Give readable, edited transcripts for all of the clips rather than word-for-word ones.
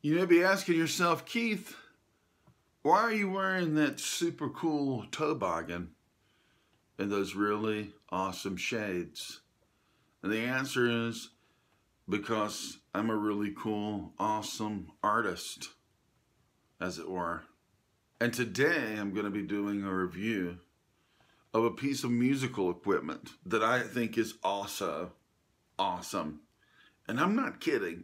You may be asking yourself, Keith, why are you wearing that super cool toboggan and those really awesome shades? And the answer is because I'm a really cool, awesome artist, as it were. And today I'm going to be doing a review of a piece of musical equipment that I think is also awesome. And I'm not kidding.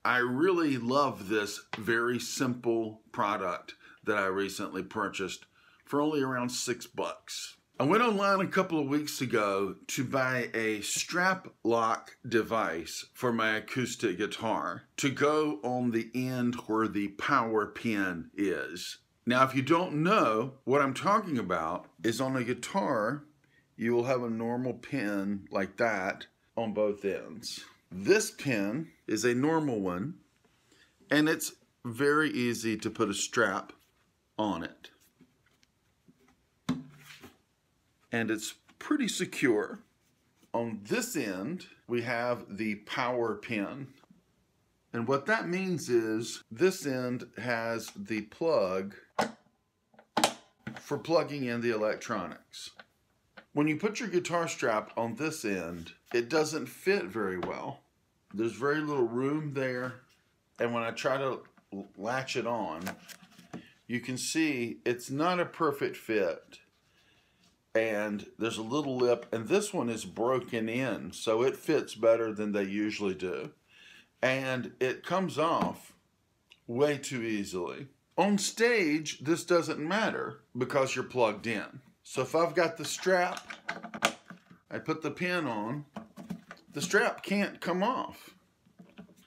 I really love this very simple product that I recently purchased for only around $6. I went online a couple of weeks ago to buy a strap lock device for my acoustic guitar to go on the end where the power pin is. Now, if you don't know, what I'm talking about is on a guitar, you will have a normal pin like that on both ends. This pin is a normal one, and it's very easy to put a strap on it. And it's pretty secure. On this end, we have the power pin. And what that means is this end has the plug for plugging in the electronics. When you put your guitar strap on this end, it doesn't fit very well. There's very little room there, and when I try to latch it on, you can see it's not a perfect fit, and there's a little lip, and this one is broken in, so it fits better than they usually do, and it comes off way too easily. On stage, this doesn't matter because you're plugged in. So if I've got the strap, I put the pin on, the strap can't come off.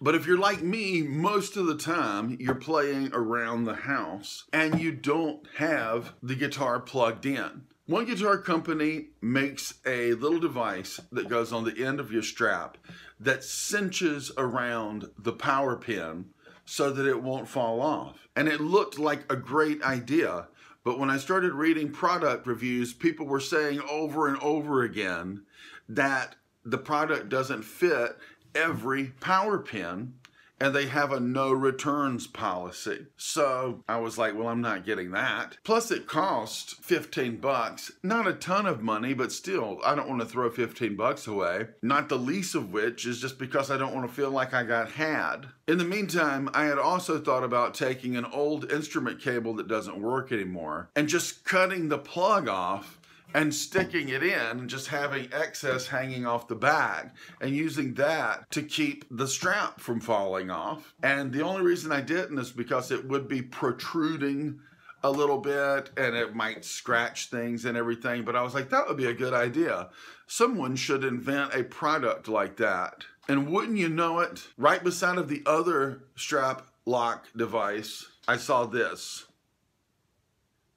But if you're like me, most of the time you're playing around the house and you don't have the guitar plugged in. One guitar company makes a little device that goes on the end of your strap that cinches around the power pin so that it won't fall off. And it looked like a great idea. But when I started reading product reviews, people were saying over and over again that the product doesn't fit every power pin and they have a no returns policy. So I was like, well, I'm not getting that. Plus it cost $15. Not a ton of money, but still, I don't want to throw $15 away. Not the least of which is just because I don't want to feel like I got had. In the meantime, I had also thought about taking an old instrument cable that doesn't work anymore and just cutting the plug off and sticking it in and just having excess hanging off the bag and using that to keep the strap from falling off. And the only reason I didn't is because it would be protruding a little bit and it might scratch things and everything. But I was like, that would be a good idea. Someone should invent a product like that. And wouldn't you know it, right beside of the other strap lock device, I saw this.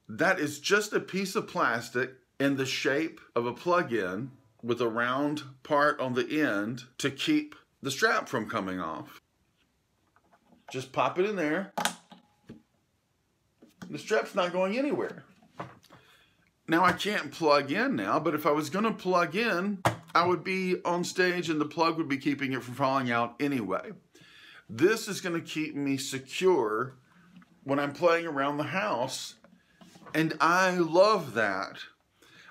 That is just a piece of plastic in the shape of a plug-in with a round part on the end to keep the strap from coming off. Just pop it in there. The strap's not going anywhere. Now I can't plug in now, but if I was gonna plug in, I would be on stage and the plug would be keeping it from falling out anyway. This is gonna keep me secure when I'm playing around the house, and I love that.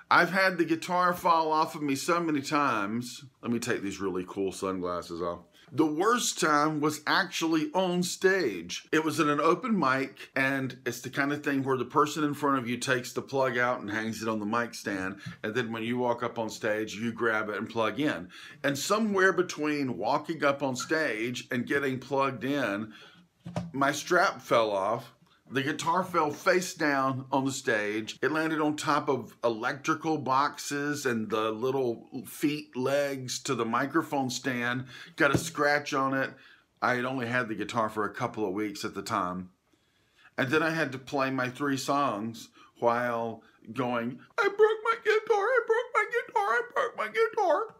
I've had the guitar fall off of me so many times. Let me take these really cool sunglasses off. The worst time was actually on stage. It was at an open mic, and it's the kind of thing where the person in front of you takes the plug out and hangs it on the mic stand, and then when you walk up on stage, you grab it and plug in. And somewhere between walking up on stage and getting plugged in, my strap fell off. The guitar fell face down on the stage. It landed on top of electrical boxes and the little feet legs to the microphone stand. Got a scratch on it. I had only had the guitar for a couple of weeks at the time. And then I had to play my 3 songs while going, I broke my guitar, I broke my guitar, I broke my guitar.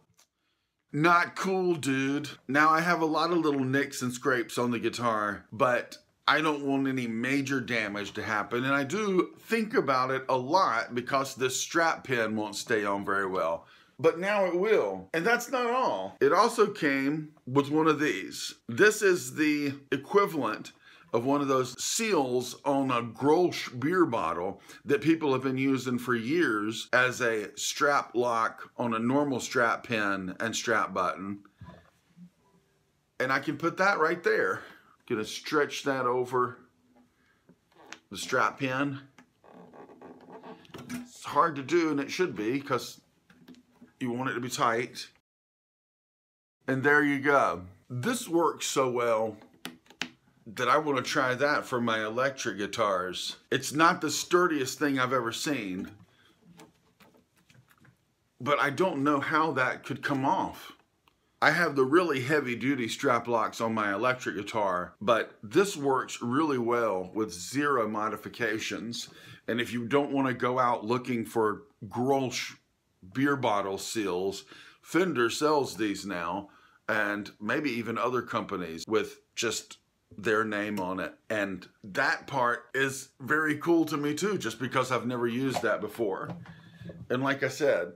Not cool, dude. Now I have a lot of little nicks and scrapes on the guitar, but I don't want any major damage to happen, and I do think about it a lot because this strap pin won't stay on very well. But now it will. And that's not all. It also came with one of these. This is the equivalent of one of those seals on a Grolsch beer bottle that people have been using for years as a strap lock on a normal strap pin and strap button. And I can put that right there. Gonna stretch that over the strap pin. It's hard to do, and it should be, because you want it to be tight. And there you go. This works so well that I want to try that for my electric guitars. It's not the sturdiest thing I've ever seen, but I don't know how that could come off. I have the really heavy duty strap locks on my electric guitar, but this works really well with zero modifications. And if you don't want to go out looking for Grolsch beer bottle seals, Fender sells these now, and maybe even other companies with just their name on it. And that part is very cool to me too, just because I've never used that before. And like I said,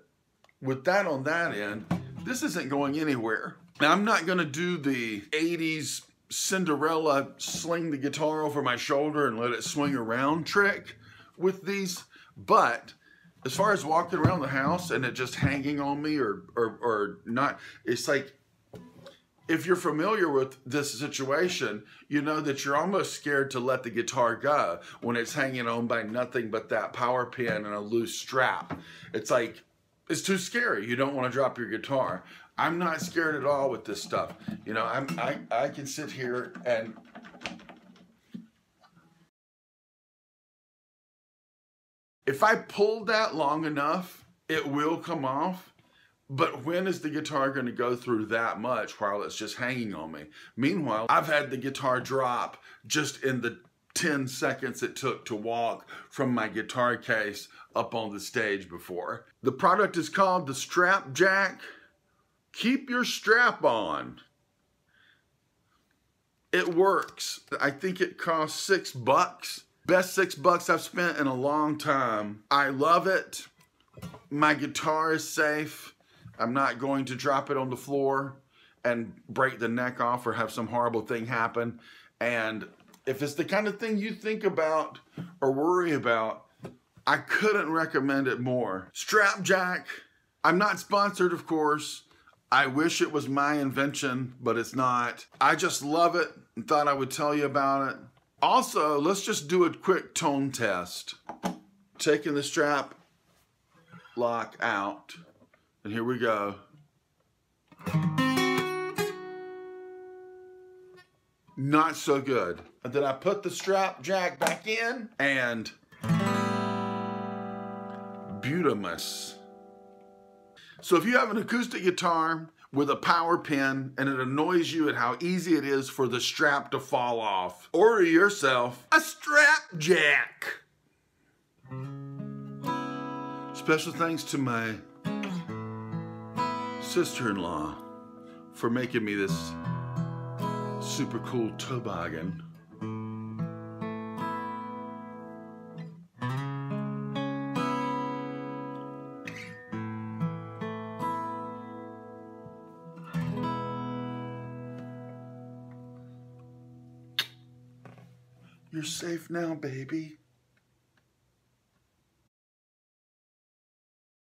with that on that end, this isn't going anywhere. Now, I'm not gonna do the 80s Cinderella sling the guitar over my shoulder and let it swing around trick with these, but as far as walking around the house and it just hanging on me or not, it's like, if you're familiar with this situation, you know that you're almost scared to let the guitar go when it's hanging on by nothing but that power pin and a loose strap. It's like, it's too scary. You don't want to drop your guitar. I'm not scared at all with this stuff. You know, I can sit here and if I pull that long enough, it will come off. But when is the guitar going to go through that much while it's just hanging on me? Meanwhile, I've had the guitar drop just in the 10 seconds it took to walk from my guitar case up on the stage before. The product is called the Strap Jack. Keep your strap on. It works. I think it costs $6. Best $6 I've spent in a long time. I love it. My guitar is safe. I'm not going to drop it on the floor and break the neck off or have some horrible thing happen. And if it's the kind of thing you think about or worry about, I couldn't recommend it more. Strap Jack. I'm not sponsored, of course. I wish it was my invention, but it's not. I just love it and thought I would tell you about it. Also, let's just do a quick tone test. Taking the strap lock out. And here we go. Not so good. And then I put the strap jack back in and beautimous. So if you have an acoustic guitar with a power pin and it annoys you at how easy it is for the strap to fall off, order yourself a strap jack. Special thanks to my sister-in-law for making me this super cool toboggan. You're safe now, baby.